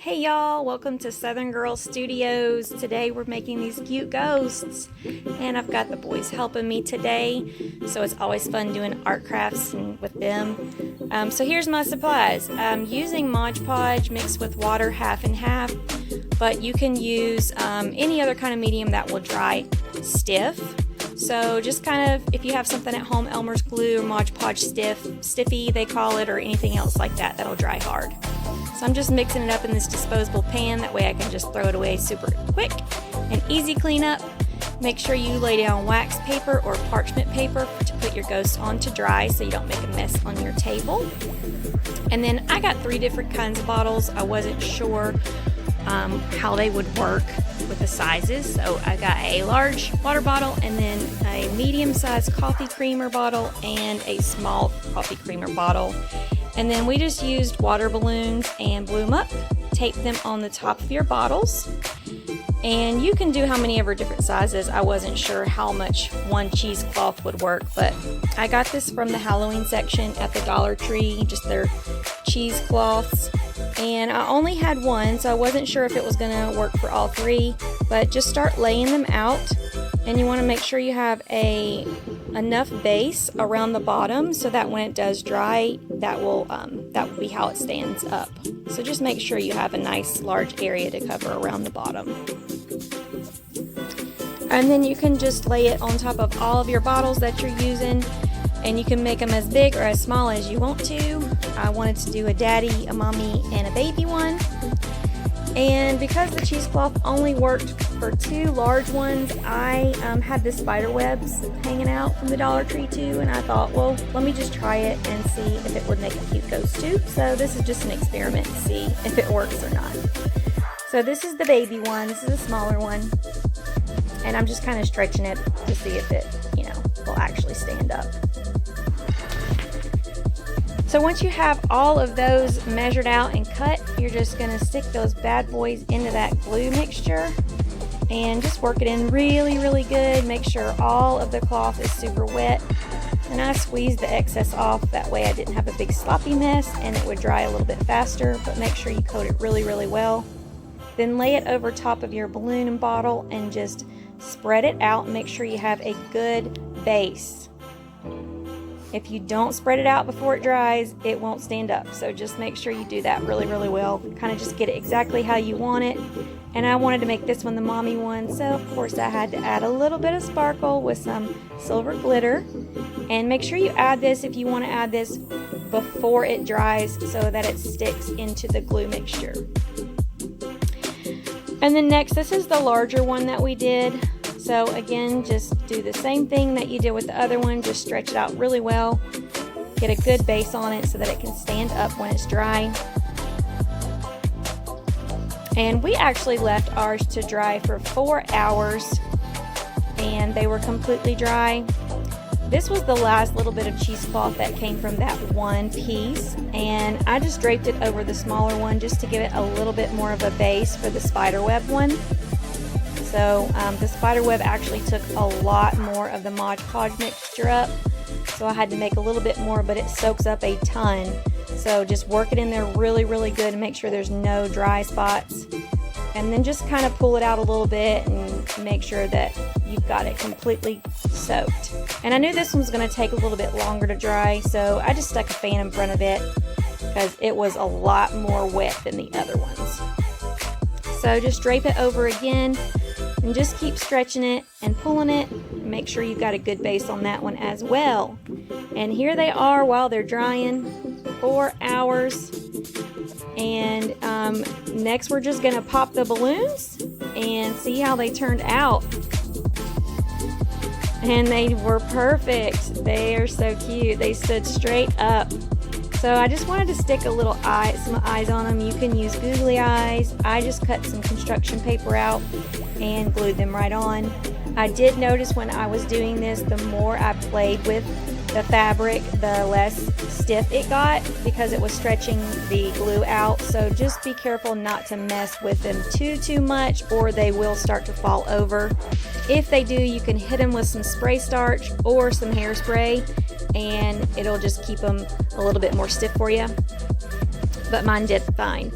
Hey y'all, welcome to Southern Girl Studios. Today we're making these cute ghosts and I've got the boys helping me today, so it's always fun doing art crafts with them. So here's my supplies. I'm using Mod Podge mixed with water half and half, but you can use any other kind of medium that will dry stiff. So just kind of, if you have something at home, Elmer's glue or Mod Podge stiffy they call it, or anything else like that that'll dry hard. So I'm just mixing it up in this disposable pan, that way I can just throw it away super quick and easy cleanup. Make sure you lay down wax paper or parchment paper to put your ghost on to dry so you don't make a mess on your table. And then I got 3 different kinds of bottles. I wasn't sure how they would work with the sizes, so I got a large water bottle and then a medium-sized coffee creamer bottle and a small coffee creamer bottle. And then we just used water balloons and blew them up, taped them on the top of your bottles. And you can do how many ever different sizes. I wasn't sure how much one cheesecloth would work, but I got this from the Halloween section at the Dollar Tree, just their cheesecloths. And I only had one, so I wasn't sure if it was gonna work for all 3, but just start laying them out. And you wanna make sure you have enough base around the bottom so that when it does dry, that will be how it stands up. So just make sure you have a nice large area to cover around the bottom. And then you can just lay it on top of all of your bottles that you're using, and you can make them as big or as small as you want to. I wanted to do a daddy, a mommy, and a baby one. And because the cheesecloth only worked for 2 large ones, I had the spider webs hanging out from the Dollar Tree too, and I thought, well, let me just try it and see if it would make a cute ghost too. So this is just an experiment to see if it works or not. So this is the baby one, this is a smaller one, and I'm just kind of stretching it to see if it, will actually stand up. So once you have all of those measured out and cut, you're just going to stick those bad boys into that glue mixture and just work it in really, really good. Make sure all of the cloth is super wet. And I squeezed the excess off, that way I didn't have a big sloppy mess and it would dry a little bit faster, but make sure you coat it really, really well. Then lay it over top of your balloon and bottle and just spread it out and make sure you have a good base. If you don't spread it out before it dries, it won't stand up. So just make sure you do that really, really well. Kind of just get it exactly how you want it. And I wanted to make this one the mommy one, so of course I had to add a little bit of sparkle with some silver glitter. And make sure you add this, if you want to add this, before it dries so that it sticks into the glue mixture. And then next, this is the larger one that we did. So again, just do the same thing that you did with the other one, just stretch it out really well. Get a good base on it so that it can stand up when it's dry. And we actually left ours to dry for 4 hours and they were completely dry. This was the last little bit of cheesecloth that came from that one piece, and I just draped it over the smaller one just to give it a little bit more of a base for the spiderweb one. So the spiderweb actually took a lot more of the Mod Podge mixture up, so I had to make a little bit more, but it soaks up a ton. So just work it in there really, really good and make sure there's no dry spots. And then just kind of pull it out a little bit and make sure that you've got it completely soaked. And I knew this one was going to take a little bit longer to dry, so I just stuck a fan in front of it because it was a lot more wet than the other ones. So just drape it over again and just keep stretching it and pulling it. Make sure you've got a good base on that one as well. And here they are while they're drying, 4 hours. And next we're just gonna pop the balloons and see how they turned out. And they were perfect. They are so cute. They stood straight up. So I just wanted to stick some eyes on them. You can use googly eyes. I just cut some construction paper out and glued them right on. I did notice when I was doing this, the more I played with the fabric, the less stiff it got because it was stretching the glue out. So just be careful not to mess with them too much or they will start to fall over. If they do, you can hit them with some spray starch or some hairspray and it'll just keep them a little bit more stiff for you. But mine did fine.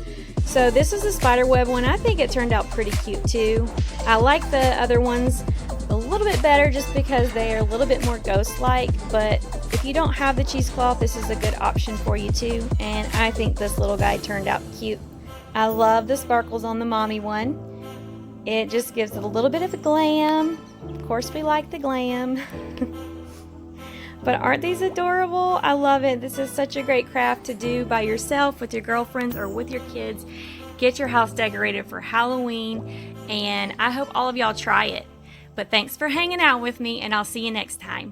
So this is a spider web one. I think it turned out pretty cute too. I like the other ones a little bit better just because they are a little bit more ghost-like, but if you don't have the cheesecloth, this is a good option for you too. And I think this little guy turned out cute. I love the sparkles on the mommy one. It just gives it a little bit of a glam. Of course we like the glam. But aren't these adorable? I love it. This is such a great craft to do by yourself, with your girlfriends, or with your kids. Get your house decorated for Halloween, and I hope all of y'all try it. But thanks for hanging out with me, and I'll see you next time.